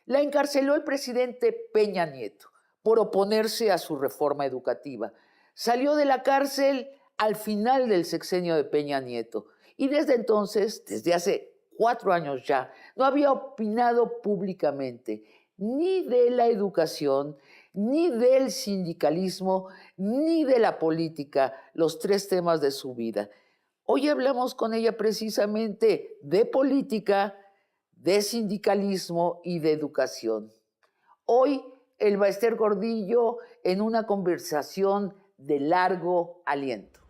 La encarceló el presidente Peña Nieto por oponerse a su reforma educativa. Salió de la cárcel al final del sexenio de Peña Nieto y desde entonces, desde hace 4 años ya, no había opinado públicamente ni de la educación, ni del sindicalismo, ni de la política, los 3 temas de su vida. Hoy hablamos con ella precisamente de política, de sindicalismo y de educación. Hoy, Elba Ester Gordillo en una conversación de largo aliento.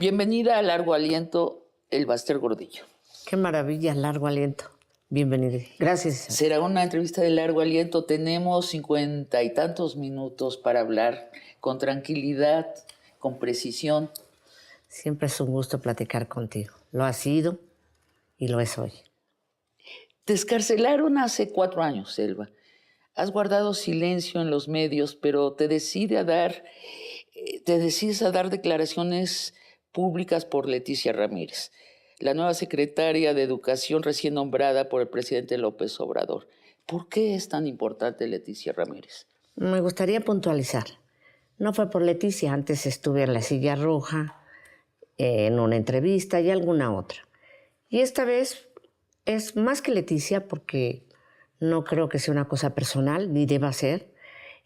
Bienvenida a Largo Aliento, Elba Ester Gordillo. Qué maravilla, Largo Aliento. Bienvenida. Gracias. Será una entrevista de largo aliento. Tenemos 50 y tantos minutos para hablar con tranquilidad, con precisión. Siempre es un gusto platicar contigo. Lo ha sido y lo es hoy. Te excarcelaron hace 4 años, Elba. Has guardado silencio en los medios, pero te decides a dar declaraciones públicas por Leticia Ramírez, la nueva secretaria de Educación recién nombrada por el presidente López Obrador. ¿Por qué es tan importante Leticia Ramírez? Me gustaría puntualizar. No fue por Leticia, antes estuve en La Silla Roja, en una entrevista y alguna otra. Y esta vez es más que Leticia porque no creo que sea una cosa personal, ni deba ser.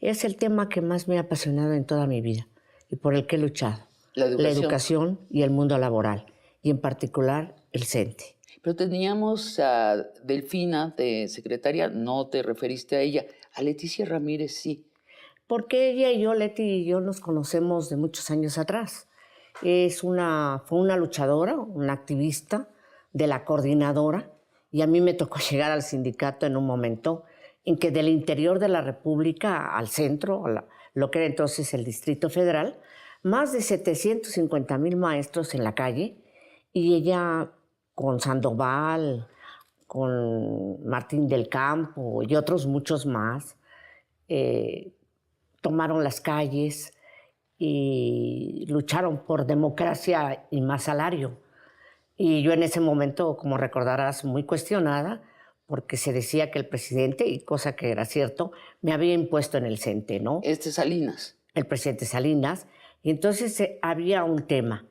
Es el tema que más me ha apasionado en toda mi vida y por el que he luchado. La educación y el mundo laboral, y en particular el CENTE. Pero teníamos a Delfina de secretaria, no te referiste a ella, a Leticia Ramírez sí. Porque ella y yo, Leti y yo, nos conocemos de muchos años atrás. Fue una luchadora, una activista de la coordinadora, y a mí me tocó llegar al sindicato en un momento en que del interior de la República al centro, lo que era entonces el Distrito Federal, más de 750,000 maestros en la calle, y ella con Sandoval, con Martín del Campo y otros muchos más, tomaron las calles y lucharon por democracia y más salario. Y yo en ese momento, como recordarás, muy cuestionada, porque se decía que el presidente, y cosa que era cierto, me había impuesto en el CENTE, ¿no? Salinas. El presidente Salinas. Y entonces había un tema,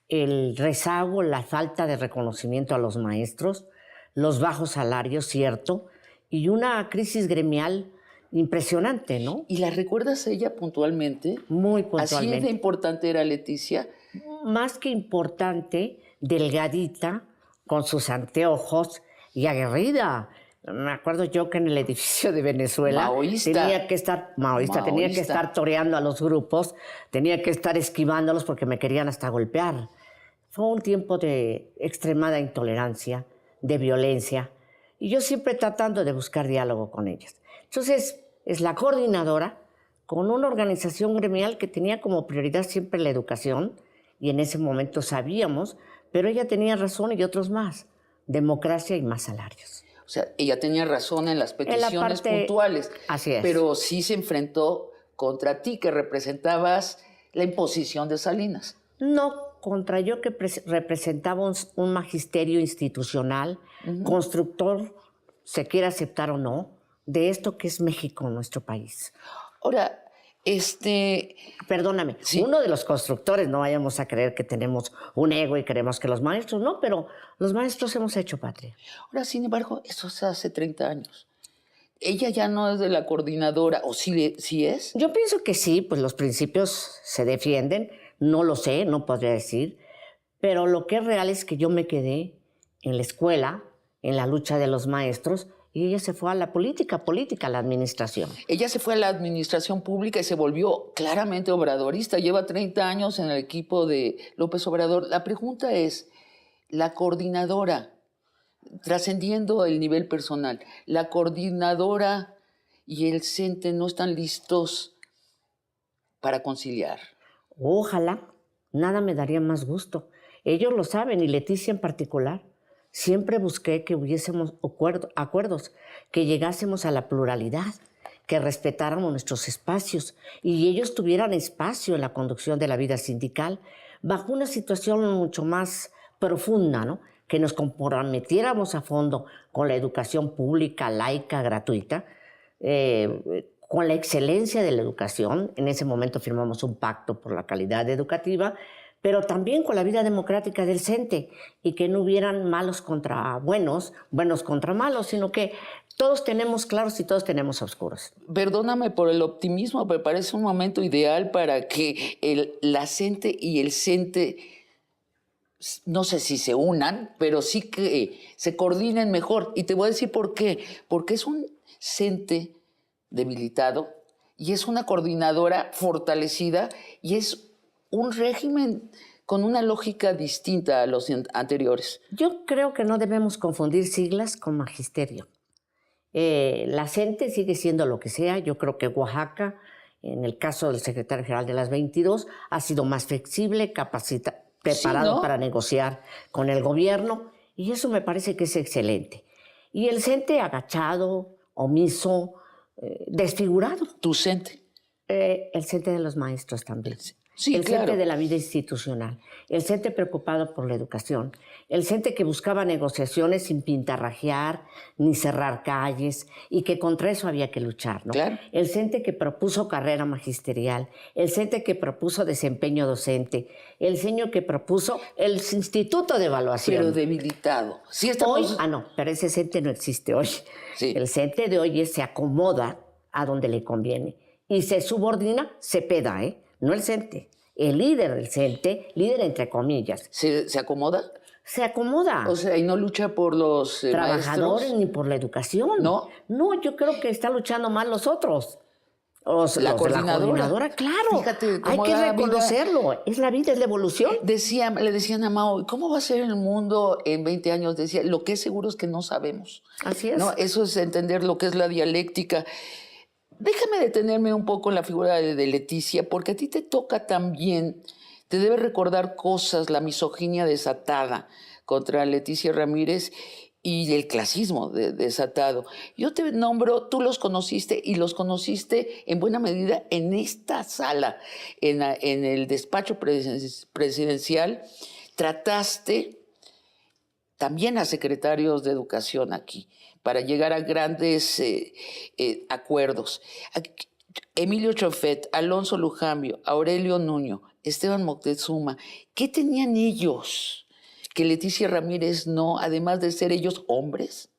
el rezago, la falta de reconocimiento a los maestros, los bajos salarios, cierto, y una crisis gremial impresionante, ¿no? ¿Y la recuerdas a ella puntualmente? Muy puntualmente. ¿Así de importante era Leticia? Más que importante, delgadita, con sus anteojos y aguerrida. Me acuerdo yo que en el edificio de Venezuela tenía que estar toreando a los grupos, tenía que estar esquivándolos porque me querían hasta golpear. Fue un tiempo de extremada intolerancia, de violencia, y yo siempre tratando de buscar diálogo con ellas. Entonces, es la coordinadora con una organización gremial que tenía como prioridad siempre la educación, y en ese momento sabíamos, pero ella tenía razón y otros más, democracia y más salarios. O sea, ella tenía razón en las peticiones puntuales. Así es. Pero sí se enfrentó contra ti, que representabas la imposición de Salinas. No, contra yo que representaba un magisterio institucional, constructor, se quiera aceptar o no, de esto que es México, nuestro país. Ahora, Perdóname, sí. Uno de los constructores, no vayamos a creer que tenemos un ego y queremos que los maestros, no, pero los maestros hemos hecho patria. Ahora, sin embargo, eso se hace 30 años. ¿Ella ya no es de la coordinadora o sí es? Yo pienso que sí, pues los principios se defienden, no lo sé, no podría decir, pero lo que es real es que yo me quedé en la escuela, en la lucha de los maestros, y ella se fue a la política, a la administración. Ella se fue a la administración pública y se volvió claramente obradorista. Lleva 30 años en el equipo de López Obrador. La pregunta es, ¿la coordinadora trascendiendo el nivel personal, la coordinadora y el CENTE no están listos para conciliar? Ojalá, nada me daría más gusto. Ellos lo saben, y Leticia en particular. Siempre busqué que hubiésemos acuerdos, que llegásemos a la pluralidad, que respetáramos nuestros espacios y ellos tuvieran espacio en la conducción de la vida sindical bajo una situación mucho más profunda, ¿no? Que nos comprometiéramos a fondo con la educación pública, laica, gratuita, con la excelencia de la educación. En ese momento firmamos un pacto por la calidad educativa, pero también con la vida democrática del CENTE, y que no hubieran malos contra buenos, buenos contra malos, sino que todos tenemos claros y todos tenemos oscuros. Perdóname por el optimismo, pero parece un momento ideal para que la CENTE y el CENTE, no sé si se unan, pero sí que se coordinen mejor. Y te voy a decir por qué. Porque es un CENTE debilitado y es una coordinadora fortalecida y es un régimen con una lógica distinta a los anteriores. Yo creo que no debemos confundir siglas con magisterio. La CENTE sigue siendo lo que sea. Yo creo que Oaxaca, en el caso del secretario general de las 22, ha sido más flexible, preparado, sí, ¿no?, para negociar con el gobierno, y eso me parece que es excelente. Y el CENTE agachado, omiso, desfigurado. ¿Tu CENTE? El CENTE de los maestros también. Sí, el claro. CENTE de la vida institucional, el CENTE preocupado por la educación, el CENTE que buscaba negociaciones sin pintarrajear ni cerrar calles, y que contra eso había que luchar, ¿no? Claro. El CENTE que propuso carrera magisterial, el CENTE que propuso desempeño docente, el CENTE que propuso el instituto de evaluación. Pero debilitado. Sí, hoy, no, pero ese CENTE no existe hoy. Sí. El CENTE de hoy se acomoda a donde le conviene y se subordina, Cepeda, no el CENTE, el líder del CENTE, líder entre comillas. ¿Se acomoda? Se acomoda. O sea, y no lucha por los trabajadores maestros, ni por la educación. ¿No? No, yo creo que está luchando más los otros. La coordinadora. Claro. Fíjate hay que reconocerlo. Es la vida, es la evolución. Le decían a Mao, ¿cómo va a ser el mundo en 20 años? Decía, lo que es seguro es que no sabemos. Así es. ¿No? Eso es entender lo que es la dialéctica. Déjame detenerme un poco en la figura de Leticia, porque a ti te toca también, te debe recordar cosas, la misoginia desatada contra Leticia Ramírez y el clasismo desatado. Yo te nombro, tú los conociste, y los conociste en buena medida en esta sala, en el despacho presidencial. Trataste también a secretarios de educación aquí, para llegar a grandes acuerdos. Emilio Chofet, Alonso Lujambio, Aurelio Nuño, Esteban Moctezuma, ¿qué tenían ellos que Leticia Ramírez no, además de ser ellos hombres,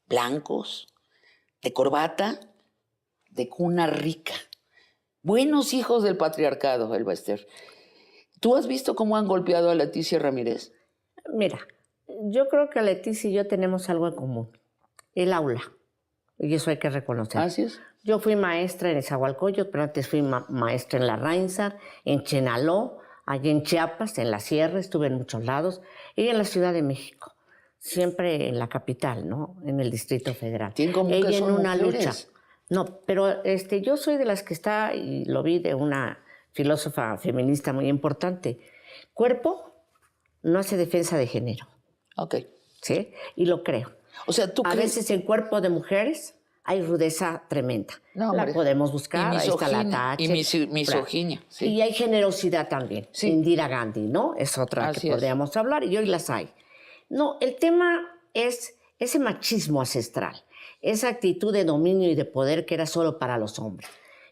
blancos, de corbata, de cuna rica? Buenos hijos del patriarcado, Elba Ester. ¿Tú has visto cómo han golpeado a Leticia Ramírez? Mira, yo creo que Leticia y yo tenemos algo en común. El aula, y eso hay que reconocer. Así es. Yo fui maestra en Nezahualcóyotl, pero antes fui maestra en la Reinsar, en Chenaló, allí en Chiapas, en la Sierra, estuve en muchos lados, y en la Ciudad de México, siempre en la capital, ¿no? En el Distrito Federal. Ella en una mujeres. Lucha. No, pero yo soy de las que está, y lo vi de una filósofa feminista muy importante. Cuerpo no hace defensa de género. Ok. ¿Sí? Y lo creo. O sea, ¿tú crees? A veces en cuerpo de mujeres hay rudeza tremenda. No, la podemos buscar, ahí está la tacha. Y misoginia. Sí. Y hay generosidad también. Sí. Indira Gandhi, ¿no? Es otra que podríamos hablar, y hoy las hay. No, el tema es ese machismo ancestral, esa actitud de dominio y de poder que era solo para los hombres.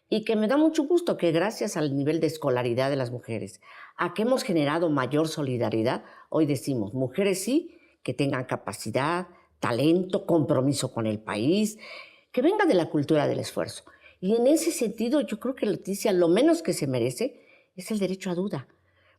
Y que me da mucho gusto que gracias al nivel de escolaridad de las mujeres, a que hemos generado mayor solidaridad, hoy decimos, mujeres sí, que tengan capacidad, talento, compromiso con el país, que venga de la cultura del esfuerzo. Y en ese sentido, yo creo que Leticia lo menos que se merece es el derecho a duda,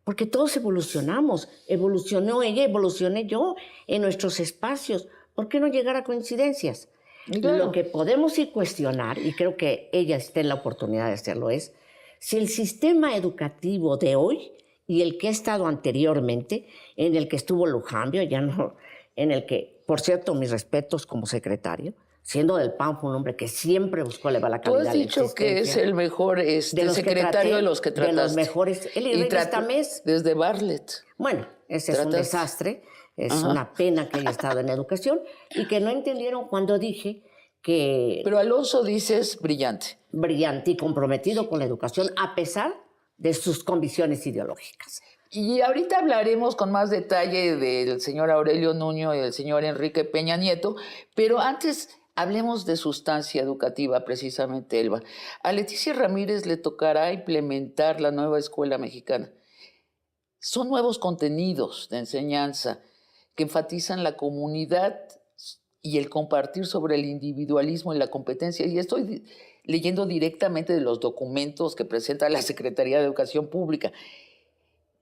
porque todos evolucionamos. Evolucionó ella, evolucioné yo en nuestros espacios. ¿Por qué no llegar a coincidencias? Claro. Lo que podemos ir cuestionar, y creo que ella está en la oportunidad de hacerlo, es si el sistema educativo de hoy y el que ha estado anteriormente, en el que estuvo Lujambio, ya no, en el que por cierto, mis respetos como secretario, siendo del PAN, fue un hombre que siempre buscó elevar la calidad de la existencia. Tú has dicho que es el mejor secretario de los que trataste. De los mejores. Él y Tamés. Desde Bartlett. Bueno, ese es un desastre. Es una pena que haya estado en educación y que no entendieron cuando dije que... Pero Alonso dices brillante. Brillante y comprometido con la educación a pesar de sus convicciones ideológicas. Y ahorita hablaremos con más detalle del señor Aurelio Nuño y del señor Enrique Peña Nieto, pero antes hablemos de sustancia educativa precisamente, Elba. A Leticia Ramírez le tocará implementar la nueva escuela mexicana. Son nuevos contenidos de enseñanza que enfatizan la comunidad y el compartir sobre el individualismo y la competencia. Y estoy leyendo directamente de los documentos que presenta la Secretaría de Educación Pública.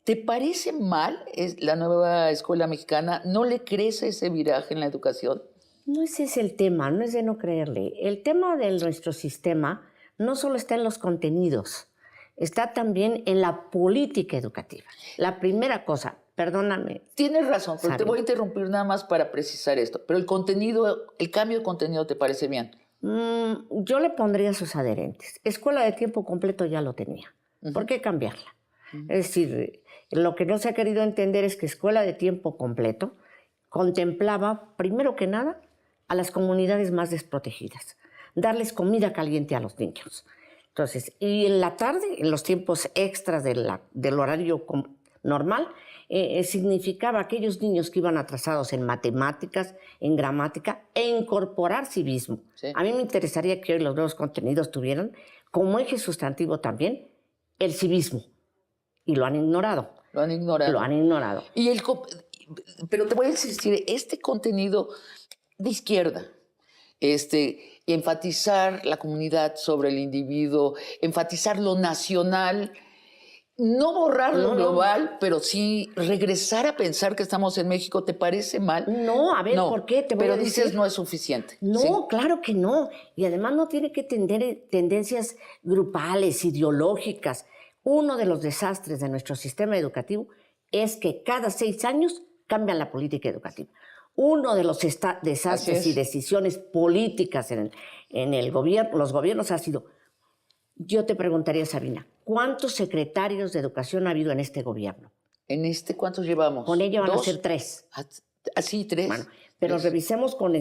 ¿Te parece mal la nueva escuela mexicana? ¿No le crees ese viraje en la educación? No ese es el tema, no es de no creerle. El tema de nuestro sistema no solo está en los contenidos, está también en la política educativa. La primera cosa, perdóname. Tienes razón, pero te voy a interrumpir nada más para precisar esto. Pero el contenido, el cambio de contenido, ¿te parece bien? Yo le pondría sus adherentes. Escuela de tiempo completo ya lo tenía. ¿Por qué cambiarla? Es decir, lo que no se ha querido entender es que escuela de tiempo completo contemplaba, primero que nada, a las comunidades más desprotegidas, darles comida caliente a los niños. Entonces, y en la tarde, en los tiempos extras del horario normal, significaba aquellos niños que iban atrasados en matemáticas, en gramática, e incorporar civismo. Sí. A mí me interesaría que hoy los nuevos contenidos tuvieran como eje sustantivo también el civismo. Y lo han ignorado. Lo han ignorado. Lo han ignorado. Pero te voy a insistir, este contenido de izquierda, enfatizar la comunidad sobre el individuo, enfatizar lo nacional, no borrar lo global, pero sí regresar a pensar que estamos en México, ¿te parece mal? No, a ver, ¿por qué? Te voy a decir. Dices no es suficiente. No, ¿sí? Claro que no. Y además no tiene que tener tendencias grupales, ideológicas. Uno de los desastres de nuestro sistema educativo es que cada 6 años cambian la política educativa. Uno de los desastres y decisiones políticas en el gobierno, los gobiernos ha sido, yo te preguntaría, Sabina, ¿cuántos secretarios de educación ha habido en este gobierno? ¿Cuántos llevamos? Con ella van a ser 3. ¿Así 3? Bueno, pero revisemos con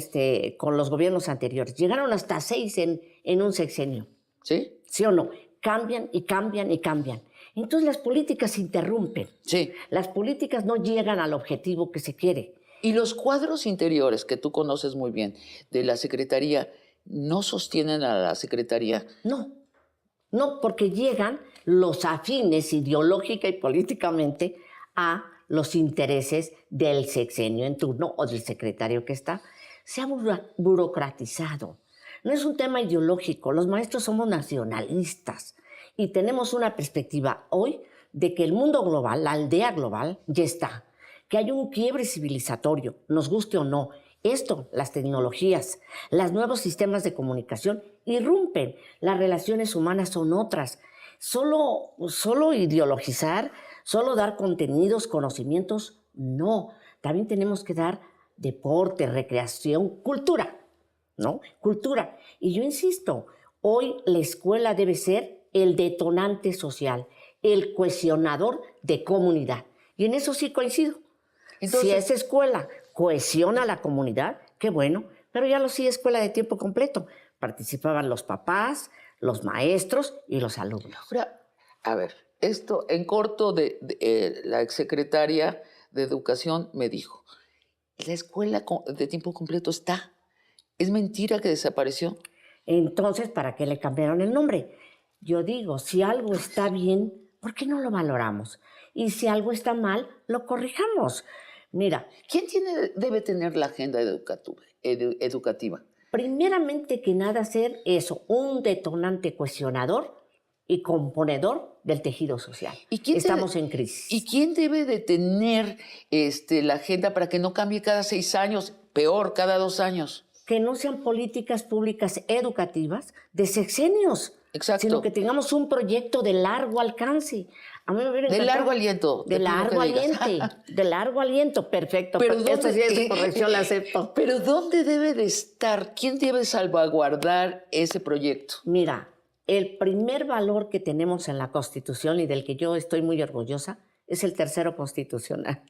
los gobiernos anteriores. Llegaron hasta 6 en un sexenio. ¿Sí? ¿Sí o no? Cambian y cambian y cambian. Entonces las políticas se interrumpen. Sí. Las políticas no llegan al objetivo que se quiere. Y los cuadros interiores, que tú conoces muy bien, de la Secretaría, ¿no sostienen a la Secretaría? No, porque llegan los afines ideológica y políticamente a los intereses del sexenio en turno o del secretario que está. Se ha burocratizado. No es un tema ideológico. Los maestros somos nacionalistas y tenemos una perspectiva hoy de que el mundo global, la aldea global, ya está. Que hay un quiebre civilizatorio, nos guste o no. Esto, las tecnologías, los nuevos sistemas de comunicación irrumpen. Las relaciones humanas son otras. Solo ideologizar, solo dar contenidos, conocimientos, no. También tenemos que dar deporte, recreación, cultura, ¿no? Cultura. Y yo insisto, hoy la escuela debe ser el detonante social, el cohesionador de comunidad. Y en eso sí coincido. Entonces, si esa escuela cohesiona a la comunidad, qué bueno, pero ya lo sí escuela de tiempo completo. Participaban los papás, los maestros y los alumnos. Ahora, a ver, esto en corto la exsecretaria de Educación me dijo, la escuela de tiempo completo está. ¿Es mentira que desapareció? Entonces, ¿para qué le cambiaron el nombre? Yo digo, si algo está bien, ¿por qué no lo valoramos? Y si algo está mal, lo corrijamos. Mira, ¿quién debe tener la agenda educativa? Primeramente que nada ser eso, un detonante cuestionador y componedor del tejido social. Estamos en crisis. ¿Y quién debe de tener la agenda para que no cambie cada 6 años, peor, cada 2 años? que no sean políticas públicas educativas de sexenios, sino que tengamos un proyecto de largo alcance. A mí me hubiera encantado. De largo aliento. De largo aliento. De largo aliento, perfecto. Pero esta sí es de corrección, la acepto. Pero ¿dónde debe de estar? ¿Quién debe salvaguardar ese proyecto? Mira, el primer valor que tenemos en la Constitución y del que yo estoy muy orgullosa es el tercero constitucional.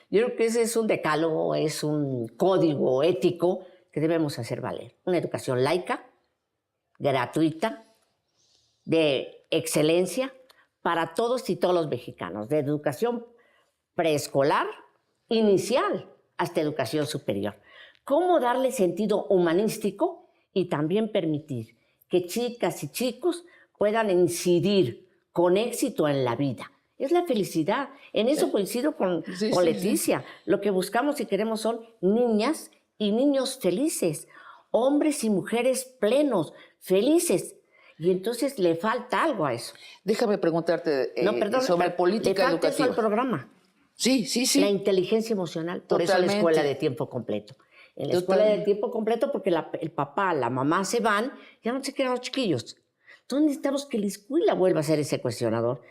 Yo creo que ese es un decálogo, es un código ético que debemos hacer valer. Una educación laica, gratuita, de excelencia para todos y todos los mexicanos, de educación preescolar, inicial, hasta educación superior. ¿Cómo darle sentido humanístico y también permitir que chicas y chicos puedan incidir con éxito en la vida? Es la felicidad. En eso coincido con Leticia. Lo que buscamos y queremos son niñas y niños felices, hombres y mujeres plenos, felices. Y entonces le falta algo a eso. Déjame preguntarte sobre política educativa. Le falta eso al programa. Sí. La inteligencia emocional. Por eso la escuela de tiempo completo. En la escuela de tiempo completo, porque el papá, la mamá se van, ya no se quedan los chiquillos. Entonces necesitamos que la escuela vuelva a ser ese cuestionador.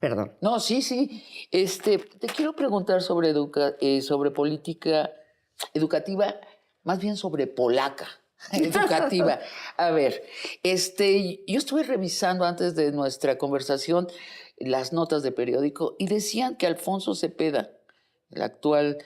Perdón. No, sí. Te quiero preguntar sobre política educativa, más bien sobre polaca educativa. A ver, yo estuve revisando antes de nuestra conversación las notas de periódico y decían que Alfonso Cepeda, el actual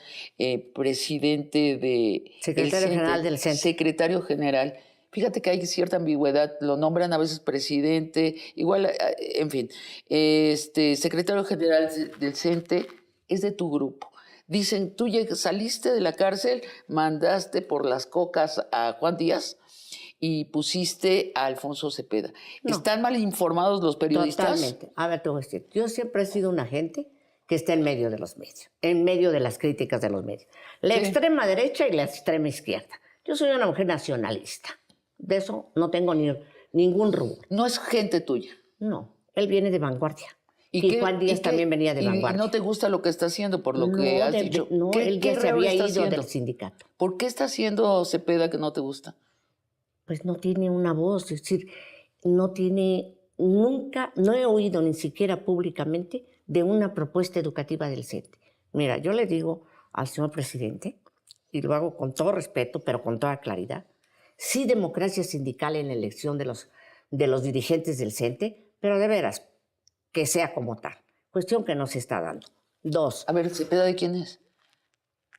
presidente de... Secretario general del CENTE. Secretario general. Fíjate que hay cierta ambigüedad, lo nombran a veces presidente, igual, en fin. Secretario general del CENTE es de tu grupo. Dicen, tú saliste de la cárcel, mandaste por las cocas a Juan Díaz y pusiste a Alfonso Cepeda. No. ¿Están mal informados los periodistas? Totalmente. A ver, te voy a decir, yo siempre he sido un agente que está en medio de los medios, en medio de las críticas de los medios. La extrema derecha y la extrema izquierda. Yo soy una mujer nacionalista. De eso no tengo ningún rubro. ¿No es gente tuya? No, él viene de vanguardia. Y Juan Díaz también venía de vanguardia. ¿Y no te gusta lo que está haciendo por lo que has dicho? No, él ya se había ido del sindicato. ¿Por qué está haciendo Cepeda que no te gusta? Pues no tiene una voz, es decir, no he oído ni siquiera públicamente de una propuesta educativa del CENTE. Mira, yo le digo al señor presidente, y lo hago con todo respeto, pero con toda claridad, sí democracia sindical en la elección de los dirigentes del CENTE, pero de veras, que sea como tal. Cuestión que no se está dando. 2. A ver, ¿Cepeda de quién es?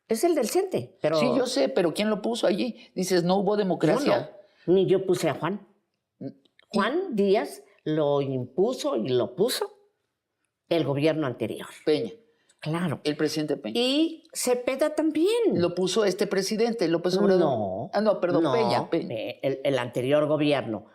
Es el del CENTE, pero... Sí, yo sé, pero ¿quién lo puso allí? Dices, no hubo democracia. No, ni yo puse a Juan. Juan Díaz lo impuso y lo puso el gobierno anterior. Peña. Claro. El presidente Peña. Y Cepeda también. Lo puso este presidente, López Obrador. No. No, perdón, no, Peña. El anterior gobierno.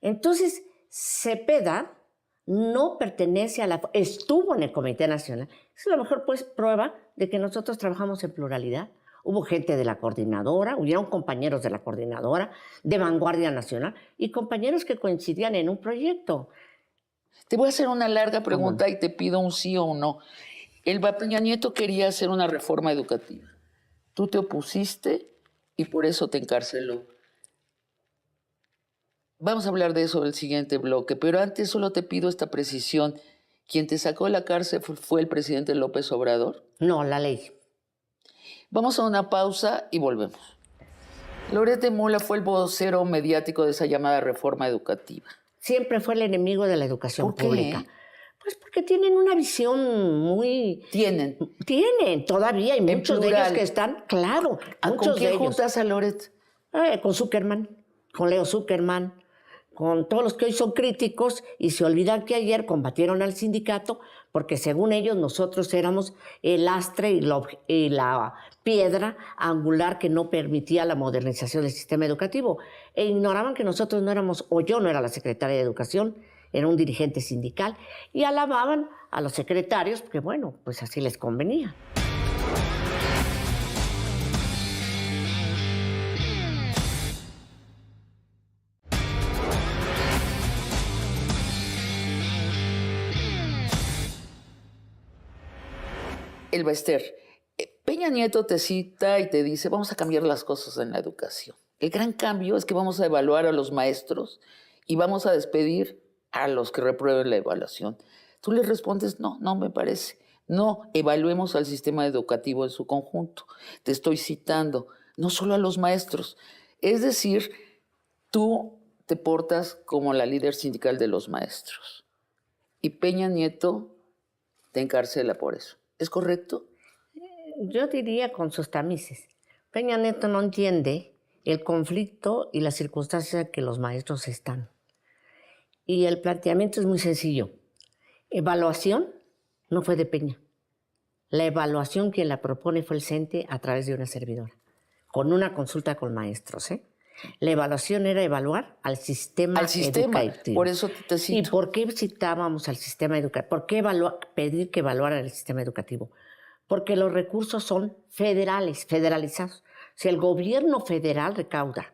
Entonces, Cepeda no pertenece estuvo en el Comité Nacional. Es la mejor prueba de que nosotros trabajamos en pluralidad. Hubo gente de la coordinadora, hubieron compañeros de la coordinadora, de Vanguardia Nacional, y compañeros que coincidían en un proyecto. Te voy a hacer una larga pregunta y te pido un sí o un no. El Peña Nieto quería hacer una reforma educativa. Tú te opusiste y por eso te encarceló. Vamos a hablar de eso en el siguiente bloque, pero antes solo te pido esta precisión. ¿Quién te sacó de la cárcel fue el presidente López Obrador? No, la ley. Vamos a una pausa y volvemos. Loret de Mola fue el vocero mediático de esa llamada reforma educativa. Siempre fue el enemigo de la educación pública. Pues porque tienen una visión muy... Tienen, todavía hay muchos de ellos que están, claro. ¿Con quién juntas a Loret? Con Zuckerman, con Leo Zuckerman, con todos los que hoy son críticos y se olvidan que ayer combatieron al sindicato porque según ellos nosotros éramos el lastre y la piedra angular que no permitía la modernización del sistema educativo. E ignoraban que nosotros no éramos, o yo no era la secretaria de Educación, era un dirigente sindical, y alababan a los secretarios porque, bueno, pues así les convenía. Elba Ester, Peña Nieto te cita y te dice, vamos a cambiar las cosas en la educación. El gran cambio es que vamos a evaluar a los maestros y vamos a despedir a los que reprueben la evaluación. Tú le respondes, no, no me parece. No, evaluemos al sistema educativo en su conjunto. Te estoy citando, no solo a los maestros. Es decir, tú te portas como la líder sindical de los maestros. Y Peña Nieto te encarcela por eso. ¿Es correcto? Yo diría con sus tamices. Peña Nieto no entiende el conflicto y las circunstancias en que los maestros están. Y el planteamiento es muy sencillo. Evaluación no fue de Peña. La evaluación quien la propone fue el CENTE a través de una servidora, con una consulta con maestros. La evaluación era evaluar al sistema educativo. Por eso te cito. ¿Y por qué citábamos al sistema educativo? ¿Por qué pedir que evaluara el sistema educativo? Porque los recursos son federales, federalizados. Si el gobierno federal recauda,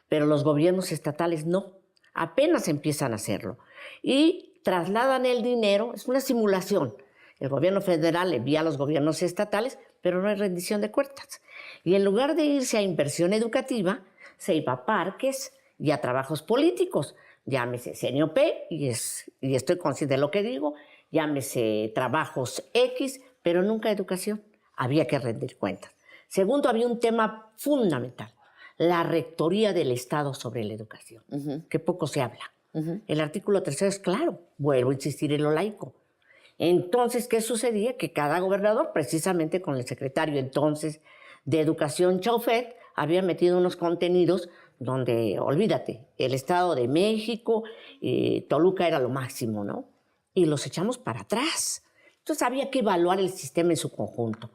pero los gobiernos estatales no, apenas empiezan a hacerlo. Y trasladan el dinero, es una simulación. El gobierno federal envía a los gobiernos estatales, pero no hay rendición de cuentas. Y en lugar de irse a inversión educativa, se iba a parques y a trabajos políticos. Llámese CNOP, y estoy consciente de lo que digo, llámese trabajos X, pero nunca educación. Había que rendir cuentas. Segundo, había un tema fundamental, la rectoría del Estado sobre la educación, que poco se habla. El artículo 3 es claro, vuelvo a insistir en lo laico. Entonces, ¿qué sucedía? Que cada gobernador, precisamente con el secretario entonces de Educación, Chaufet, había metido unos contenidos donde, olvídate, el Estado de México, Toluca era lo máximo, ¿no? Y los echamos para atrás. Entonces había que evaluar el sistema en su conjunto,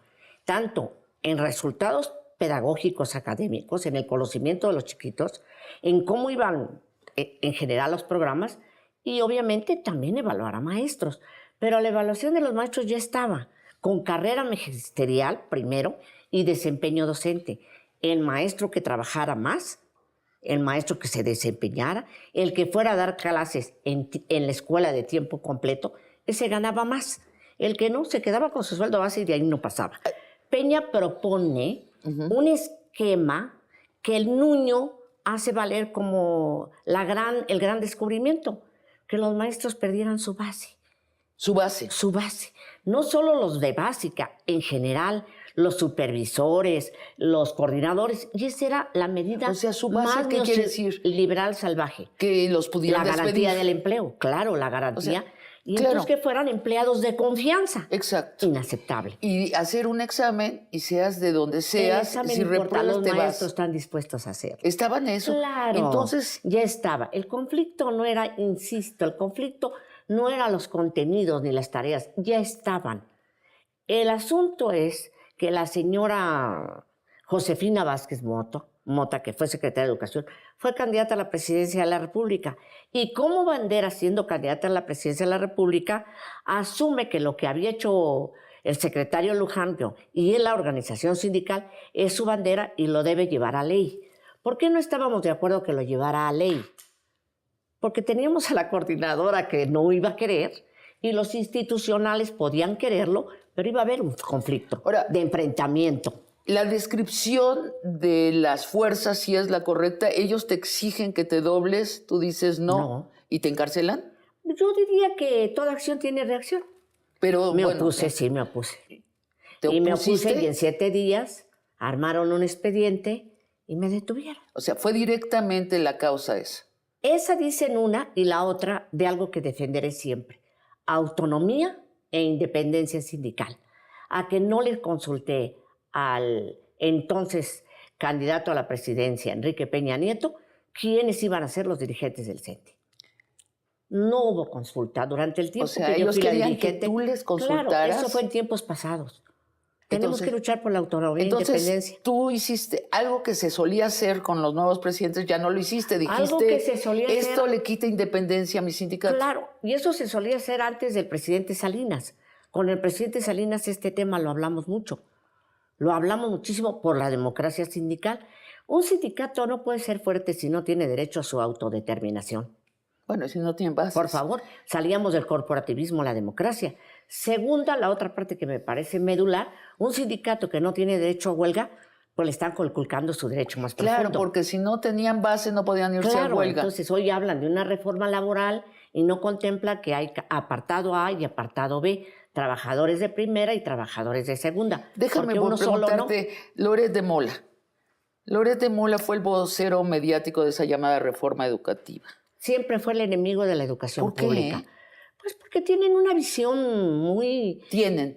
tanto en resultados pedagógicos, académicos, en el conocimiento de los chiquitos, en cómo iban en general los programas y obviamente también evaluar a maestros. Pero la evaluación de los maestros ya estaba, con carrera magisterial primero y desempeño docente. El maestro que trabajara más, el maestro que se desempeñara, el que fuera a dar clases en la escuela de tiempo completo, ese ganaba más. El que no, se quedaba con su sueldo base y de ahí no pasaba. Peña propone un esquema que el Nuño hace valer como el gran descubrimiento, que los maestros perdieran su base. Su base. Su base. No solo los de básica, en general, los supervisores, los coordinadores, y esa era la medida su base, más ¿qué quiere decir? Liberal salvaje. Que los pudieran despedir. La garantía despedir. del empleo, claro, la garantía. Y claro. entonces que fueran empleados de confianza. Exacto. Inaceptable. Y hacer un examen y seas de donde seas, si repruebas los te vas. maestros están dispuestos a hacerlo. ¿Estaba en eso? Claro. Entonces ya estaba. El conflicto no era, insisto, el conflicto no era los contenidos ni las tareas, ya estaban. El asunto es que la señora Josefina Vázquez Mota, que fue secretaria de Educación, fue candidata a la presidencia de la República. Y como bandera, siendo candidata a la presidencia de la República, asume que lo que había hecho el secretario Lujambio y en la organización sindical es su bandera y lo debe llevar a ley. ¿Por qué no estábamos de acuerdo que lo llevara a ley? Porque teníamos a la coordinadora que no iba a querer y los institucionales podían quererlo, pero iba a haber un conflicto de enfrentamiento. La descripción de las fuerzas, si es la correcta, ellos te exigen que te dobles, tú dices no. ¿Y te encarcelan? Yo diría que toda acción tiene reacción. Pero me opuse. ¿Te me opusiste? opuse y en 7 días armaron un expediente y me detuvieron. O sea, fue directamente la causa esa. Esa dicen una y la otra de algo que defenderé siempre. Autonomía e independencia sindical. A que no les consulté al entonces candidato a la presidencia, Enrique Peña Nieto, quiénes iban a ser los dirigentes del CENTE. No hubo consulta durante el tiempo que yo fui la dirigente. Que tú les consultaras. Claro, eso fue en tiempos pasados. Tenemos que luchar por la autonomía e independencia. Tú hiciste algo que se solía hacer con los nuevos presidentes, ya no lo hiciste. Dijiste, algo que se solía esto hacer, le quita independencia a mi sindicato. Claro, y eso se solía hacer antes del presidente Salinas. Con el presidente Salinas este tema lo hablamos mucho. Lo hablamos muchísimo por la democracia sindical. Un sindicato no puede ser fuerte si no tiene derecho a su autodeterminación. Bueno, si no tienen bases. Por favor, salíamos del corporativismo a la democracia. Segunda, la otra parte que me parece medular, un sindicato que no tiene derecho a huelga pues le están conculcando su derecho más profundo. Claro, porque si no tenían base no podían irse a huelga. Entonces hoy hablan de una reforma laboral y no contempla que hay apartado A y apartado B, trabajadores de primera y trabajadores de segunda. Déjame preguntarte, Loret de Mola. Loret de Mola fue el vocero mediático de esa llamada reforma educativa. Siempre fue el enemigo de la educación pública. ¿Por qué? Pues porque tienen una visión muy... Tienen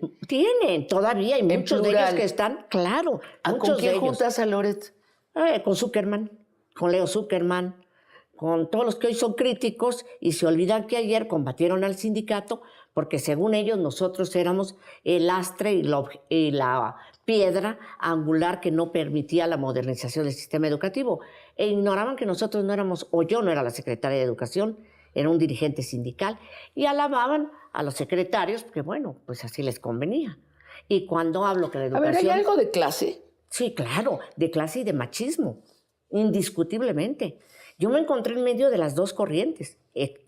todavía, hay muchos de ellos que están, claro. ¿Con quién juntas a Loret? Con Zuckerman, con Leo Zuckerman, con todos los que hoy son críticos y se olvidan que ayer combatieron al sindicato porque según ellos nosotros éramos el lastre y la piedra angular que no permitía la modernización del sistema educativo. E ignoraban que nosotros no éramos, o yo no era la secretaria de Educación, era un dirigente sindical, y alababan a los secretarios, porque bueno, pues así les convenía. Y cuando hablo que la educación... A ver, ¿hay algo de clase? Sí, claro, de clase y de machismo, indiscutiblemente. Yo me encontré en medio de las dos corrientes,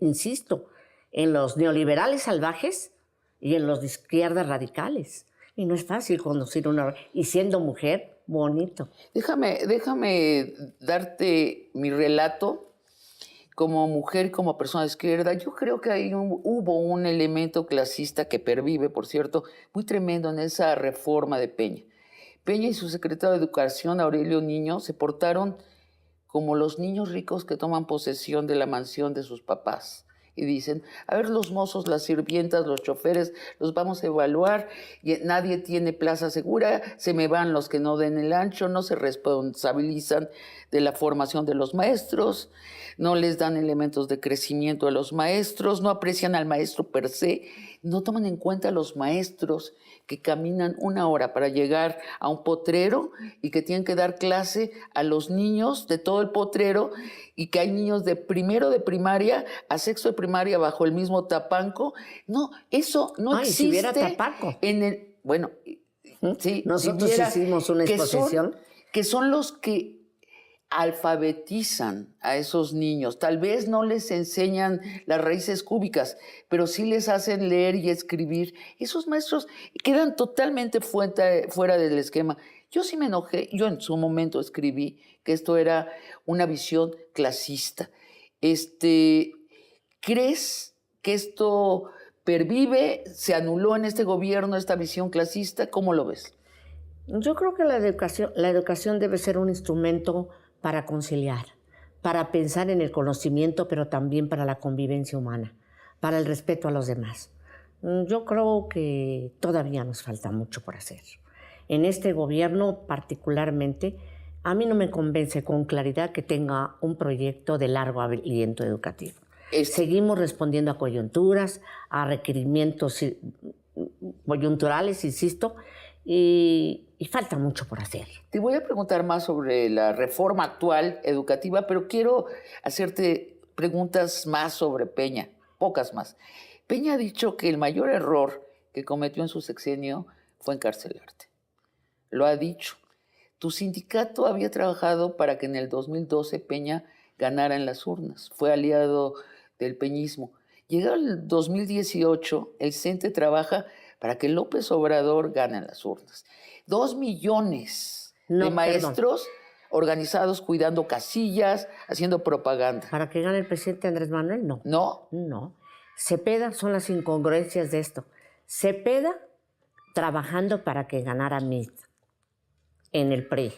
insisto, en los neoliberales salvajes y en los de izquierda radicales. Y no es fácil conducir una... Y siendo mujer, bonito. Déjame darte mi relato como mujer y como persona de izquierda. Yo creo que hubo un elemento clasista que pervive, por cierto, muy tremendo en esa reforma de Peña. Peña y su secretario de Educación, Aurelio Niño, se portaron como los niños ricos que toman posesión de la mansión de sus papás. Y dicen, a ver, los mozos, las sirvientas, los choferes, los vamos a evaluar, y nadie tiene plaza segura, se me van los que no den el ancho, no se responsabilizan de la formación de los maestros, no les dan elementos de crecimiento a los maestros, no aprecian al maestro per se, no toman en cuenta a los maestros que caminan 1 hora para llegar a un potrero y que tienen que dar clase a los niños de todo el potrero y que hay niños de primero de primaria a sexto de primaria bajo el mismo tapanco. No, eso no existe. Si hubiera tapanco. Bueno, sí. Nosotros hicimos una exposición. Que son los que alfabetizan a esos niños. Tal vez no les enseñan las raíces cúbicas, pero sí les hacen leer y escribir. Esos maestros quedan totalmente fuera del esquema. Yo sí me enojé, yo en su momento escribí que esto era una visión clasista. ¿Crees que esto pervive, se anuló en este gobierno esta visión clasista? ¿Cómo lo ves? Yo creo que la educación debe ser un instrumento para conciliar, para pensar en el conocimiento, pero también para la convivencia humana, para el respeto a los demás. Yo creo que todavía nos falta mucho por hacer. En este gobierno particularmente, a mí no me convence con claridad que tenga un proyecto de largo aliento educativo. Seguimos respondiendo a coyunturas, a requerimientos coyunturales, insisto, y falta mucho por hacer. Te voy a preguntar más sobre la reforma actual educativa, pero quiero hacerte preguntas más sobre Peña, pocas más. Peña ha dicho que el mayor error que cometió en su sexenio fue encarcelarte. Lo ha dicho. Tu sindicato había trabajado para que en el 2012 Peña ganara en las urnas. Fue aliado del peñismo. Llegado el 2018, el CENTE trabaja para que López Obrador gane en las urnas. 2 millones de maestros organizados cuidando casillas, haciendo propaganda. ¿Para que gane el presidente Andrés Manuel? No. ¿No? No. Cepeda, son las incongruencias de esto. Cepeda trabajando para que ganara Mitt en el PRI.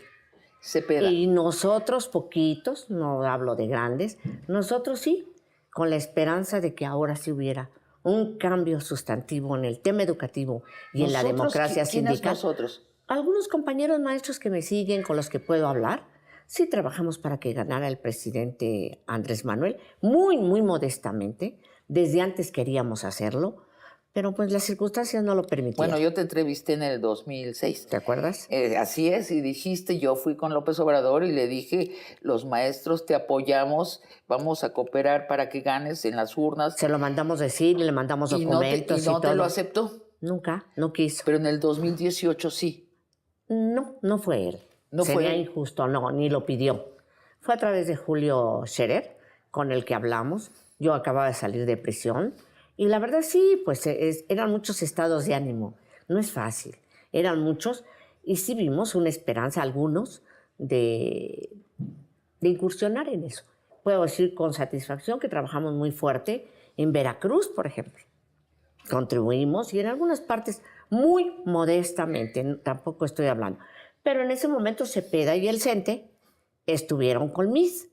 Cepeda. Y nosotros, poquitos, no hablo de grandes, nosotros sí, con la esperanza de que ahora sí hubiera un cambio sustantivo en el tema educativo y en la democracia sindical. Nosotros? Algunos compañeros maestros que me siguen, con los que puedo hablar, sí trabajamos para que ganara el presidente Andrés Manuel, muy, muy modestamente. Desde antes queríamos hacerlo, pero pues las circunstancias no lo permitían. Bueno, yo te entrevisté en el 2006. ¿Te acuerdas? Así es, y dijiste, yo fui con López Obrador y le dije, los maestros te apoyamos, vamos a cooperar para que ganes en las urnas. Se lo mandamos decir y le mandamos documentos y no te lo aceptó. Nunca, no quiso. Pero en el 2018 sí. No, no fue él. No Sería fue injusto, no, ni lo pidió. Fue a través de Julio Scherer, con el que hablamos. Yo acababa de salir de prisión. Y la verdad sí, pues eran muchos estados de ánimo. No es fácil. Eran muchos. Y sí vimos una esperanza, algunos, de incursionar en eso. Puedo decir con satisfacción que trabajamos muy fuerte en Veracruz, por ejemplo. Contribuimos y en algunas partes muy modestamente, tampoco estoy hablando. Pero en ese momento Cepeda y el CENTE estuvieron con MIS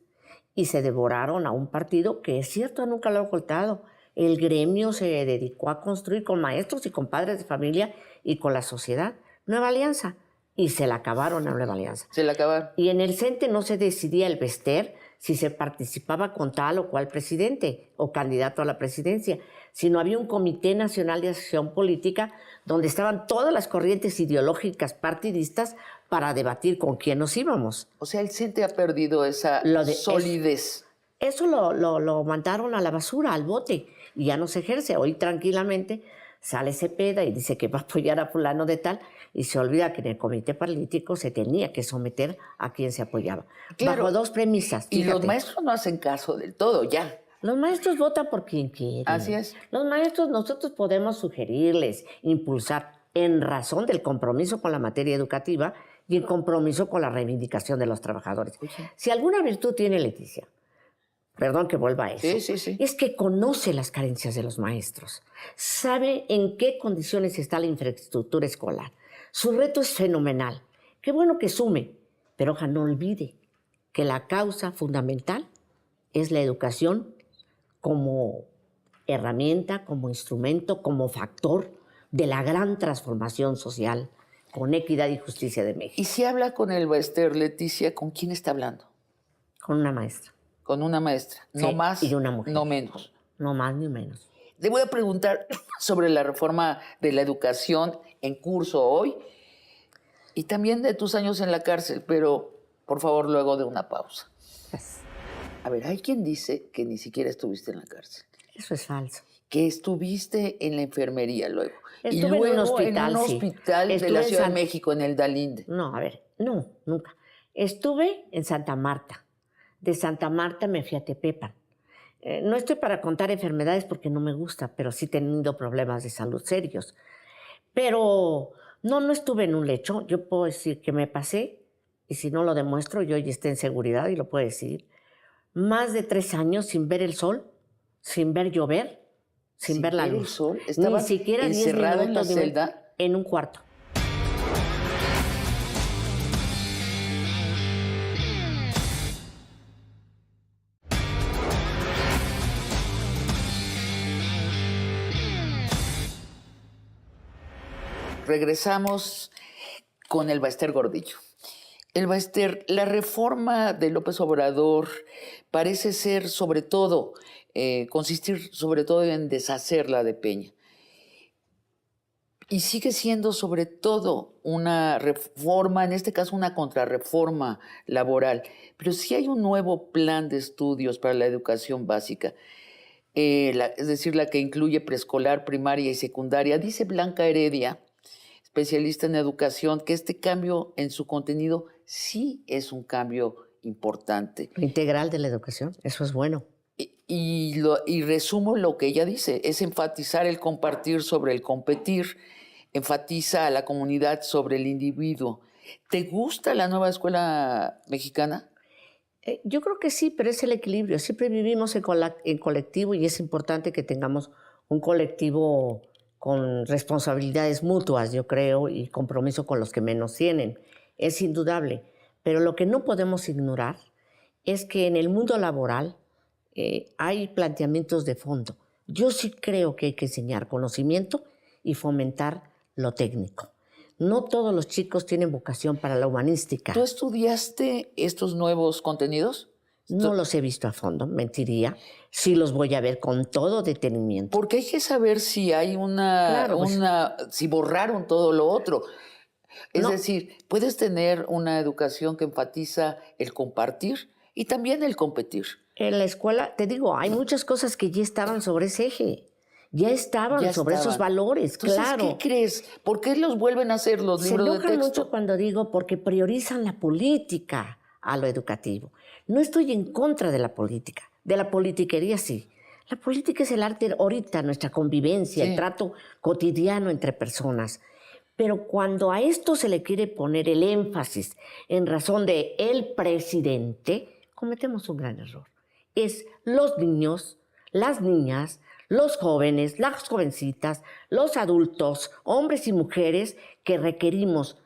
y se devoraron a un partido que, es cierto, nunca lo he ocultado. El gremio se dedicó a construir con maestros y con padres de familia y con la sociedad Nueva Alianza. Y se la acabaron a Nueva Alianza. Se la acabaron. Y en el CENTE no se decidía el Bester si se participaba con tal o cual presidente o candidato a la presidencia, sino había un Comité Nacional de Acción Política donde estaban todas las corrientes ideológicas partidistas para debatir con quién nos íbamos. O sea, el CENTE ha perdido esa solidez. Eso lo mandaron a la basura, al bote, y ya no se ejerce. Hoy tranquilamente sale Cepeda y dice que va a apoyar a fulano de tal, y se olvida que en el comité político se tenía que someter a quien se apoyaba. Claro. Bajo dos premisas. Y los maestros no hacen caso del todo, ya. Los maestros votan por quien quieren. Así es. Los maestros, nosotros podemos sugerirles, impulsar, en razón del compromiso con la materia educativa y el compromiso con la reivindicación de los trabajadores. Oye. Si alguna virtud tiene Leticia, perdón que vuelva a eso, sí. es que conoce las carencias de los maestros, sabe en qué condiciones está la infraestructura escolar. Su reto es fenomenal. Qué bueno que sume, pero ojalá no olvide que la causa fundamental es la educación como herramienta, como instrumento, como factor de la gran transformación social con equidad y justicia de México. Y si habla con el Bester, Leticia, ¿con quién está hablando? Con una maestra. Con una maestra, sí, no más, y una mujer. No menos. No más ni menos. Le voy a preguntar sobre la reforma de la educación en curso hoy y también de tus años en la cárcel, pero por favor luego de una pausa. Yes. A ver, hay quien dice que ni siquiera estuviste en la cárcel. Eso es falso. Que estuviste en la enfermería luego. Estuve y luego en un hospital, de la Ciudad de México, en el Dalinde. No, a ver, no, nunca. Estuve en Santa Marta. De Santa Marta me fui a Tepepan. No estoy para contar enfermedades porque no me gusta, pero sí he tenido problemas de salud serios. Pero no estuve en un lecho. Yo puedo decir que me pasé, y si no lo demuestro, yo ya esté en seguridad y lo puedo decir, más de 3 años sin ver el sol, sin ver llover, sin ver la luz. El sol? Ni siquiera 10 minutos en la celda. En un cuarto. Regresamos con el Bester Gordillo. El Bester, la reforma de López Obrador parece ser consistir sobre todo en deshacerla de Peña. Y sigue siendo sobre todo una reforma, en este caso una contrarreforma laboral. Pero sí hay un nuevo plan de estudios para la educación básica. Es decir, la que incluye preescolar, primaria y secundaria. Dice Blanca Heredia, especialista en educación, que este cambio en su contenido sí es un cambio importante. Integral de la educación, eso es bueno. Y resumo lo que ella dice, es enfatizar el compartir sobre el competir, enfatiza a la comunidad sobre el individuo. ¿Te gusta la nueva escuela mexicana? Yo creo que sí, pero es el equilibrio. Siempre vivimos en colectivo y es importante que tengamos un colectivo con responsabilidades mutuas, yo creo, y compromiso con los que menos tienen. Es indudable. Pero lo que no podemos ignorar es que en el mundo laboral hay planteamientos de fondo. Yo sí creo que hay que enseñar conocimiento y fomentar lo técnico. No todos los chicos tienen vocación para la humanística. ¿Tú estudiaste estos nuevos contenidos? No los he visto a fondo, mentiría. Sí los voy a ver con todo detenimiento. Porque hay que saber si hay si borraron todo lo otro. Es decir, puedes tener una educación que enfatiza el compartir y también el competir. En la escuela, te digo, hay muchas cosas que ya estaban sobre ese eje. Ya estaban sobre esos valores, entonces, claro. ¿qué crees? ¿Por qué los vuelven a hacer los libros de texto? Se enojan mucho cuando digo porque priorizan la política a lo educativo. No estoy en contra de la política, de la politiquería sí. La política es el arte ahorita, nuestra convivencia, el trato cotidiano entre personas. Pero cuando a esto se le quiere poner el énfasis en razón de el presidente, cometemos un gran error. Es los niños, las niñas, los jóvenes, las jovencitas, los adultos, hombres y mujeres, que requerimos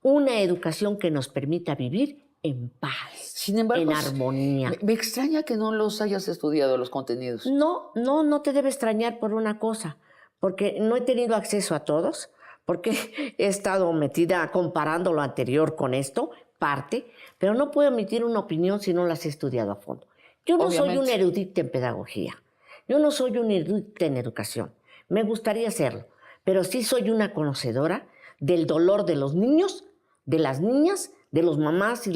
una educación que nos permita vivir en paz, sin embargo, en armonía. Me extraña que no los hayas estudiado, los contenidos. No te debe extrañar por una cosa, porque no he tenido acceso a todos, porque he estado metida comparando lo anterior con esto, parte, pero no puedo emitir una opinión si no las he estudiado a fondo. Yo no soy una erudita en pedagogía, yo no soy una erudita en educación, me gustaría serlo, pero sí soy una conocedora del dolor de los niños, de las niñas, de las mamás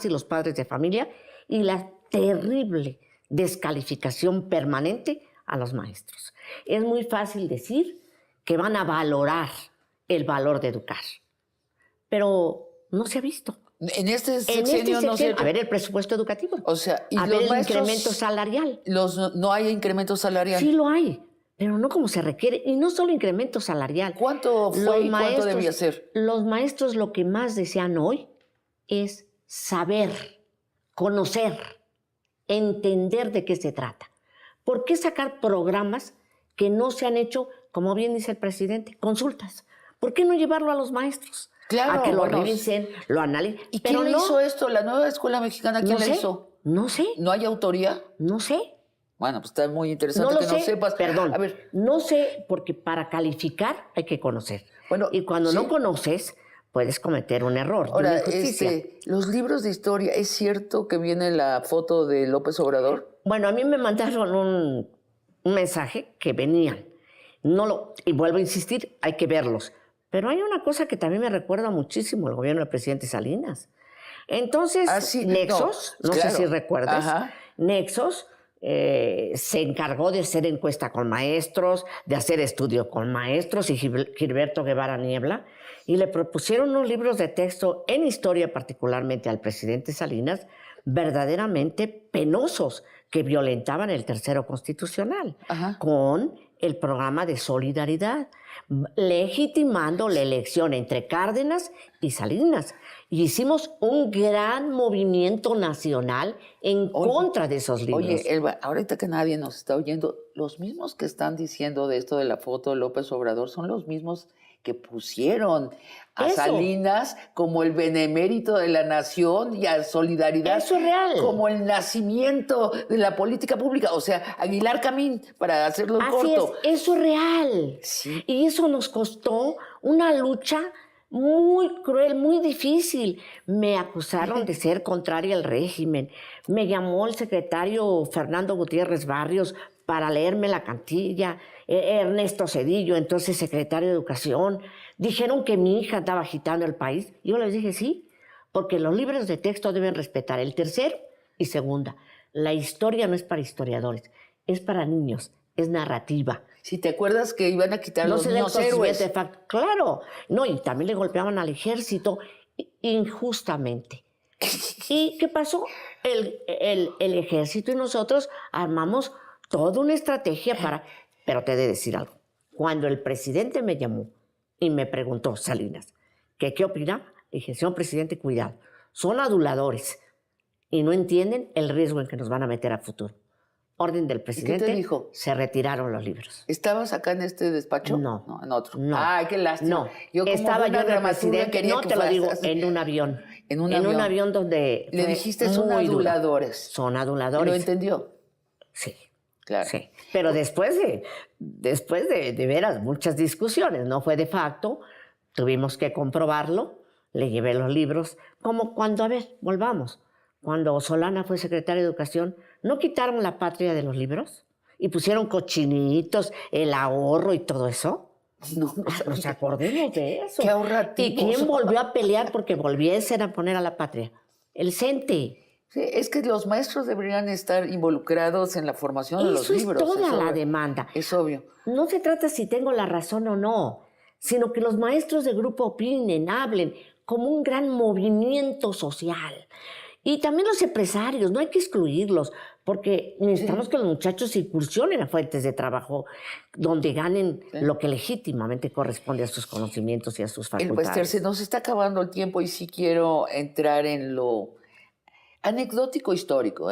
y los padres de familia, y la terrible descalificación permanente a los maestros. Es muy fácil decir que van a valorar el valor de educar, pero no se ha visto. En este sexenio no se... A ver el presupuesto educativo. O sea, y a ver el incremento salarial. No hay incremento salarial. Sí lo hay, pero no como se requiere. Y no solo incremento salarial. ¿Cuánto fue y cuánto debía ser? Los maestros lo que más desean hoy es saber, conocer, entender de qué se trata. ¿Por qué sacar programas que no se han hecho, como bien dice el presidente, consultas? ¿Por qué no llevarlo a los maestros? Claro, a que lo revisen, lo analicen. ¿Y quién le hizo esto? ¿La nueva escuela mexicana quién la hizo? No sé. ¿No hay autoría? No sé. Bueno, pues está muy interesante que no sepas. Perdón, a ver. No sé, porque para calificar hay que conocer. Bueno, y cuando no conoces, puedes comer un error. Ahora, los libros de historia, ¿es cierto que viene la foto de López Obrador? Bueno, a mí me mandaron un mensaje que venían. Y vuelvo a insistir, hay que verlos. Pero hay una cosa que también me recuerda muchísimo al gobierno del presidente Salinas. Entonces, Nexos, no sé si recuerdas, Nexos se encargó de hacer encuesta con maestros, de hacer estudio con maestros, y Gilberto Guevara Niebla, y le propusieron unos libros de texto en historia, particularmente al presidente Salinas, verdaderamente penosos, que violentaban el tercero constitucional, con el programa de solidaridad, legitimando la elección entre Cárdenas y Salinas. Y hicimos un gran movimiento nacional en contra de esos libros. Oye, Elba, ahorita que nadie nos está oyendo, los mismos que están diciendo de esto de la foto de López Obrador son los mismos que pusieron a Salinas como el benemérito de la nación y a Solidaridad eso es real, como el nacimiento de la política pública. O sea, Aguilar Camín, para hacerlo corto. Eso es real. Sí. Y eso nos costó una lucha muy cruel, muy difícil. Me acusaron de ser contraria al régimen. Me llamó el secretario Fernando Gutiérrez Barrios para leerme la cartilla. Ernesto Zedillo, entonces secretario de Educación. Dijeron que mi hija estaba agitando el país. Yo les dije sí, porque los libros de texto deben respetar el tercero y segunda. La historia no es para historiadores, es para niños, es narrativa. Si te acuerdas que iban a quitar los niños héroes. Claro. No, y también le golpeaban al ejército injustamente. ¿Y qué pasó? El ejército y nosotros armamos toda una estrategia para... Pero te he de decir algo. Cuando el presidente me llamó y me preguntó, Salinas, que qué opinaba, dije, señor presidente, cuidado. Son aduladores y no entienden el riesgo en que nos van a meter a futuro. Orden del presidente. ¿Qué te dijo? Se retiraron los libros. ¿Estabas acá en este despacho? No. No, en otro. No. Ay, qué lástima. No. Estaba yo en el presidente, no te lo digo, en un avión. En un avión donde... Le dijiste, son aduladores. Son aduladores. ¿Lo entendió? Sí. Claro. Sí. Pero después de veras muchas discusiones, no fue de facto, tuvimos que comprobarlo, le llevé los libros, como cuando, a ver, volvamos, cuando Solana fue secretaria de Educación, ¿no quitaron la patria de los libros? ¿Y pusieron cochinitos, el ahorro y todo eso? No nos acordemos de eso. Qué ahorrativos. ¿Y quién volvió a pelear porque volviesen a poner a la patria? El CENTE. Sí, es que los maestros deberían estar involucrados en la formación de los libros. Eso es toda la demanda. Es obvio. No se trata si tengo la razón o no, sino que los maestros de grupo opinen, hablen, como un gran movimiento social. Y también los empresarios, no hay que excluirlos, porque necesitamos que los muchachos incursionen a fuentes de trabajo donde ganen lo que legítimamente corresponde a sus conocimientos y a sus facultades. Pues, se nos está acabando el tiempo y sí quiero entrar en lo anecdótico histórico,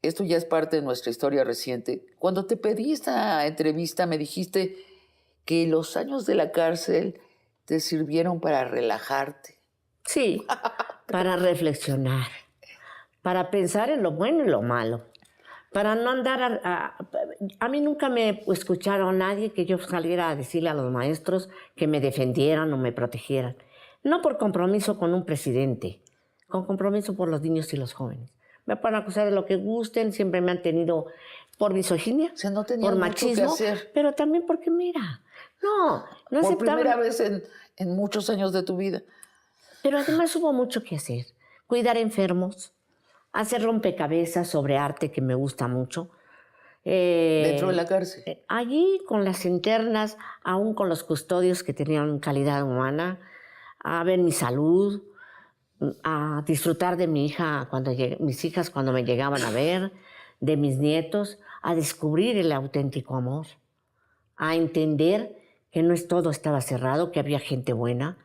Esto ya es parte de nuestra historia reciente. Cuando te pedí esta entrevista me dijiste que los años de la cárcel te sirvieron para relajarte. Sí, para reflexionar, para pensar en lo bueno y lo malo, para no andar a mí nunca me escucharon nadie que yo saliera a decirle a los maestros que me defendieran o me protegieran. No por compromiso con un presidente, con compromiso por los niños y los jóvenes. Me pueden acusar de lo que gusten, siempre me han tenido por misoginia, o sea, no por machismo, mucho que hacer. Pero también porque, mira, no por aceptaban. Primera vez en muchos años de tu vida. Pero además hubo mucho que hacer. Cuidar enfermos, hacer rompecabezas sobre arte, que me gusta mucho. ¿Dentro de la cárcel? Allí, con las internas, aún con los custodios que tenían calidad humana, a ver mi salud, a disfrutar de mi hija mis hijas cuando me llegaban a ver, de mis nietos, a descubrir el auténtico amor, a entender que no es todo estaba cerrado, que había gente buena.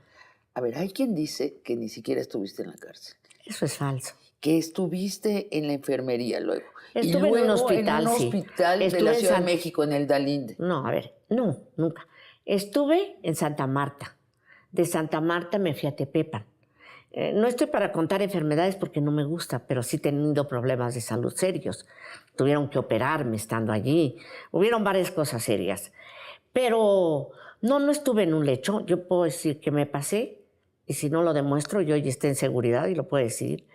A ver, hay quien dice que ni siquiera estuviste en la cárcel. Eso es falso. Que estuviste en la enfermería luego. Estuve en un hospital, sí. En un hospital de la Ciudad de México, en el Dalinde. No, a ver, no, nunca. Estuve en Santa Marta. De Santa Marta me fui a Tepepan. No estoy para contar enfermedades porque no me gusta, pero sí he tenido problemas de salud serios. Tuvieron que operarme estando allí. Hubieron varias cosas serias. Pero no estuve en un lecho. Yo puedo decir que me pasé, y si no lo demuestro, yo ya esté en seguridad y lo puedo decir,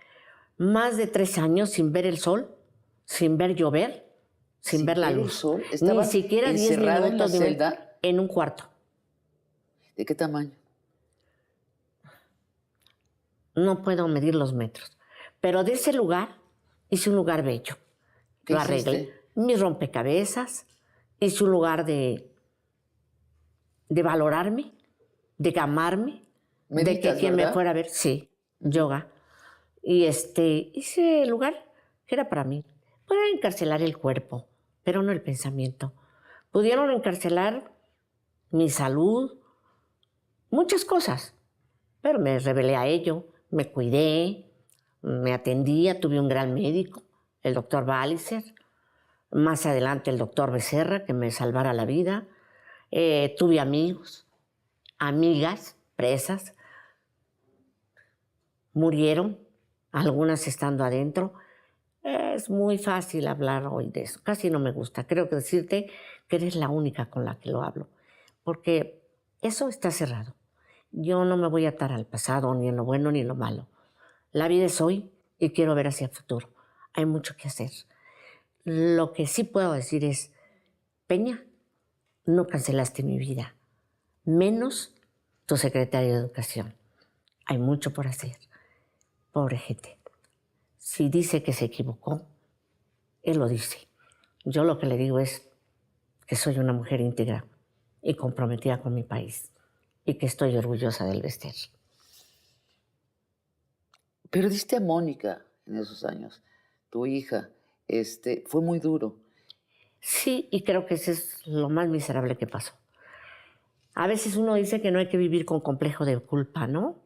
más de 3 años sin ver el sol, sin ver llover, sin ver la luz. Sol, ni siquiera 10 minutos en la celda. En un cuarto. ¿De qué tamaño? No puedo medir los metros. Pero de ese lugar hice un lugar bello. Lo arreglé. Mis rompecabezas. Hice un lugar de valorarme, de amarme, de que quien me fuera a ver. Sí, yoga. Y hice el lugar que era para mí. Pudieron encarcelar el cuerpo, pero no el pensamiento. Pudieron encarcelar mi salud, muchas cosas. Pero me rebelé a ello, me cuidé, me atendía, tuve un gran médico, el doctor Walliser, más adelante el doctor Becerra, que me salvara la vida. Tuve amigos, amigas, presas, murieron, algunas estando adentro. Es muy fácil hablar hoy de eso, casi no me gusta. Creo que decirte que eres la única con la que lo hablo, porque eso está cerrado. Yo no me voy a atar al pasado, ni en lo bueno ni en lo malo. La vida es hoy y quiero ver hacia el futuro. Hay mucho que hacer. Lo que sí puedo decir es, Peña, no cancelaste mi vida, menos tu secretario de Educación. Hay mucho por hacer. Pobre gente. Si dice que se equivocó, él lo dice. Yo lo que le digo es que soy una mujer íntegra y comprometida con mi país y que estoy orgullosa del Bester. Perdiste a Mónica en esos años, tu hija. Fue muy duro. Sí, y creo que eso es lo más miserable que pasó. A veces uno dice que no hay que vivir con complejo de culpa, ¿no?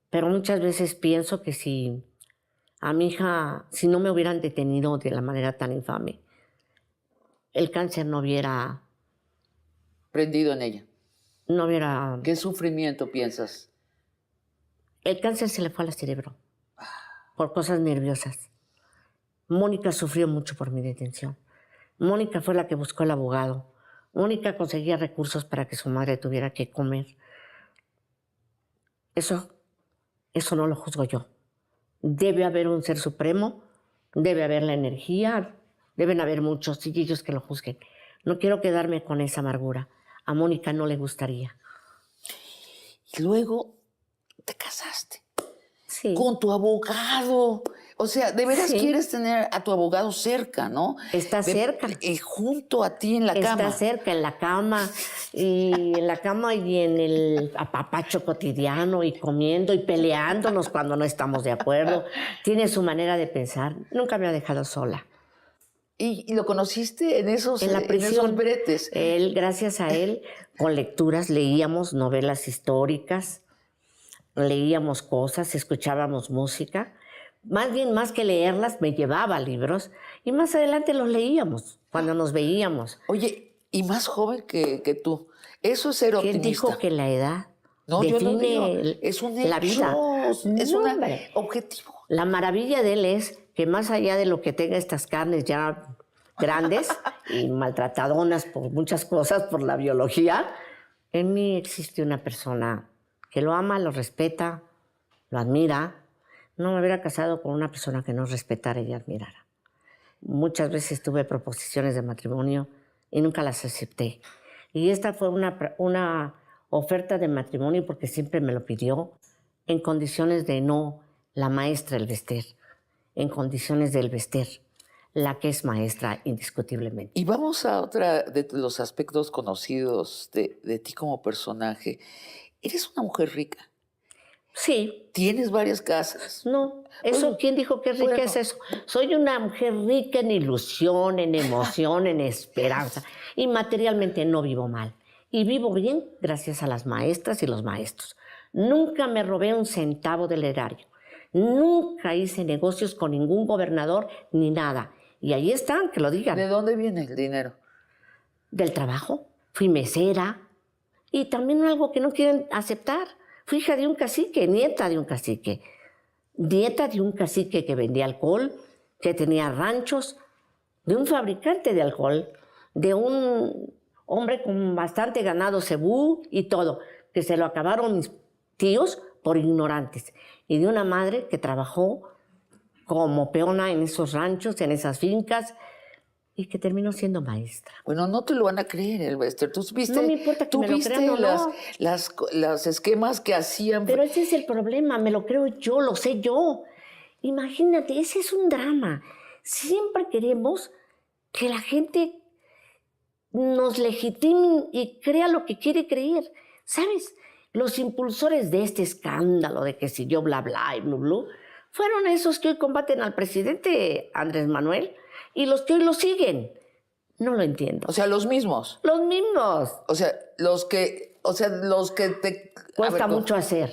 Pero muchas veces pienso que si a mi hija, si no me hubieran detenido de la manera tan infame, el cáncer no hubiera... prendido en ella. No hubiera... ¿Qué sufrimiento piensas? El cáncer se le fue al cerebro por cosas nerviosas. Mónica sufrió mucho por mi detención. Mónica fue la que buscó el abogado. Mónica conseguía recursos para que su madre tuviera que comer. Eso no lo juzgo yo. Debe haber un ser supremo, debe haber la energía, deben haber muchos chiquillos que lo juzguen. No quiero quedarme con esa amargura. A Mónica no le gustaría. Y luego te casaste. Sí. Con tu abogado. O sea, de veras quieres tener a tu abogado cerca, ¿no? Está cerca. Junto a ti en la cama. Está cerca, en la cama, y en el apapacho cotidiano, y comiendo y peleándonos cuando no estamos de acuerdo. Tiene su manera de pensar. Nunca me ha dejado sola. ¿Y lo conociste en esos bretes? Él, gracias a él, con lecturas leíamos novelas históricas, leíamos cosas, escuchábamos música. Más bien, más que leerlas, me llevaba libros y más adelante los leíamos cuando nos veíamos. Oye, y más joven que tú. Eso es ser optimista. ¿Quién dijo que la edad define yo no digo. Es un hecho, la vida? Es un objetivo. La maravilla de él es que más allá de lo que tenga estas carnes ya grandes y maltratadonas por muchas cosas, por la biología, en mí existe una persona que lo ama, lo respeta, lo admira. No me hubiera casado con una persona que no respetara y admirara. Muchas veces tuve proposiciones de matrimonio y nunca las acepté. Y esta fue una oferta de matrimonio porque siempre me lo pidió, en condiciones de no la maestra el vestir, en condiciones del vestir, la que es maestra indiscutiblemente. Y vamos a otra de los aspectos conocidos de ti como personaje. Eres una mujer rica. Sí. ¿Tienes varias casas? No. Eso, bueno, ¿quién dijo que rica es eso? Soy una mujer rica en ilusión, en emoción, en esperanza. Y materialmente no vivo mal. Y vivo bien gracias a las maestras y los maestros. Nunca me robé un centavo del erario. Nunca hice negocios con ningún gobernador ni nada. Y ahí están, que lo digan. ¿De dónde viene el dinero? Del trabajo. Fui mesera. Y también algo que no quieren aceptar. Fui hija de un cacique, nieta de un cacique. Nieta de un cacique que vendía alcohol, que tenía ranchos, de un fabricante de alcohol, de un hombre con bastante ganado cebú y todo, que se lo acabaron mis tíos por ignorantes. Y de una madre que trabajó como peona en esos ranchos, en esas fincas, y que terminó siendo maestra. Bueno, no te lo van a creer, Elbester. Tú viste, no me importa que me lo crean o no. Los esquemas que hacían. Pero ese es el problema, me lo creo yo, lo sé yo. Imagínate, ese es un drama. Siempre queremos que la gente nos legitime y crea lo que quiere creer. ¿Sabes? Los impulsores de este escándalo de que si yo bla bla y bla bla, fueron esos que hoy combaten al presidente Andrés Manuel y los que hoy lo siguen. No lo entiendo. O sea, los mismos. Los mismos. O sea, los que te... Cuesta mucho hacer.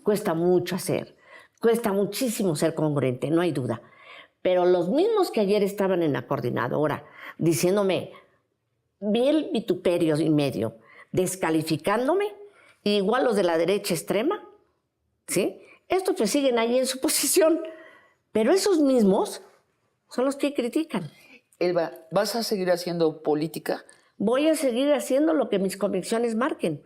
Cuesta mucho hacer. Cuesta muchísimo ser congruente, no hay duda. Pero los mismos que ayer estaban en la coordinadora diciéndome mil vituperios y medio, descalificándome, igual los de la derecha extrema, ¿sí? Estos que siguen ahí en su posición. Pero esos mismos son los que critican. Elba, ¿vas a seguir haciendo política? Voy a seguir haciendo lo que mis convicciones marquen,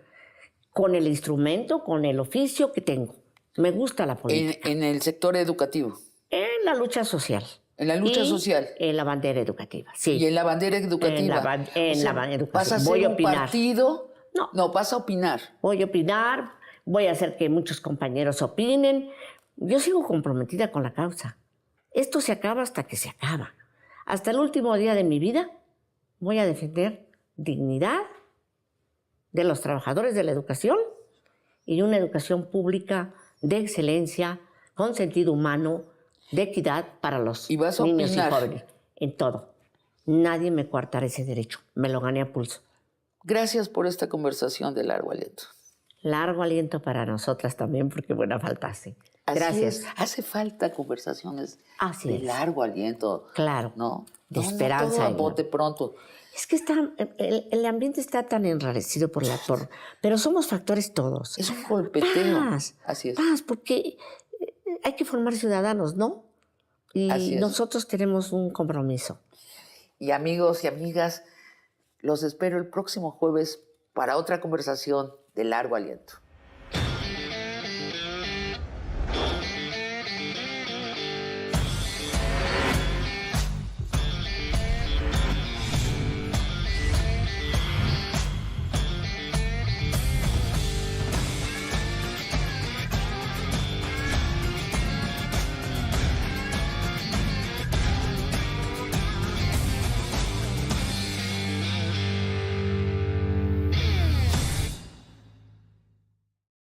con el instrumento, con el oficio que tengo. Me gusta la política. ¿En el sector educativo? En la lucha social. ¿En la lucha social? En la bandera educativa, sí. ¿Y en la bandera educativa? En la bandera educativa. ¿Vas a hacer un partido? No, vas a opinar. Voy a opinar, voy a hacer que muchos compañeros opinen. Yo sigo comprometida con la causa. Esto se acaba hasta que se acaba. Hasta el último día de mi vida voy a defender dignidad de los trabajadores de la educación y una educación pública de excelencia, con sentido humano, de equidad para los niños y jóvenes. En todo. Nadie me coartará ese derecho. Me lo gané a pulso. Gracias por esta conversación de largo aliento. Largo aliento para nosotras también, porque buena falta hace. Gracias. Así es. Hace falta conversaciones de largo aliento. Claro. ¿No? De esperanza. No, todo a bote pronto. Es que el ambiente está tan enrarecido pero somos factores todos. Es un golpeteo. Paz, así es. Paz, porque hay que formar ciudadanos, ¿no? Y nosotros tenemos un compromiso. Y amigos y amigas, los espero el próximo jueves para otra conversación de largo aliento.